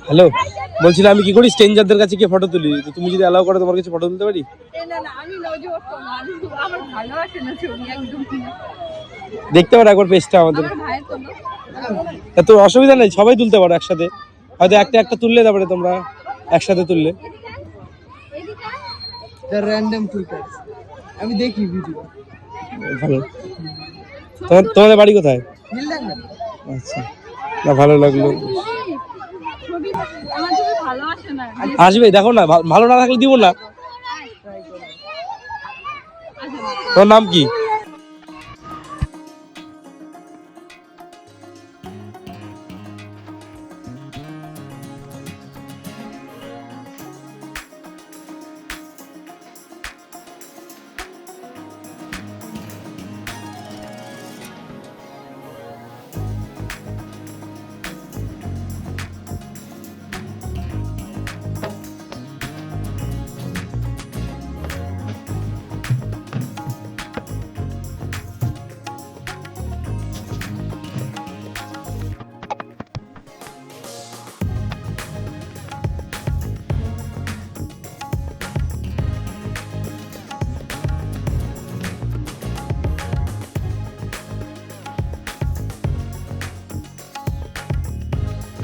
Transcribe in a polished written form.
Hello, বলছিলাম আমি কি করি স্ট্রেঞ্জারদের কাছে গিয়ে ফটো তুলি, তো তুমি যদি অ্যালাউ করো তোমার কাছে ফটো তুলতে পারি? দেখতে পারো একবার পেজটা আমাদের। এত অসুবিধা নেই, সবাই তুলতে পারো একসাথে, হয়তো একটা একটা তুললে তারপরে তোমরা একসাথে তুললে আমি দেখি ভিডিও। ভালো। তোমাদের বাড়ি কোথায়? আচ্ছা, না ভালো লাগলো। আসবে, দেখো না, ভালো না থাকলে দিব না। তোমার নাম কি?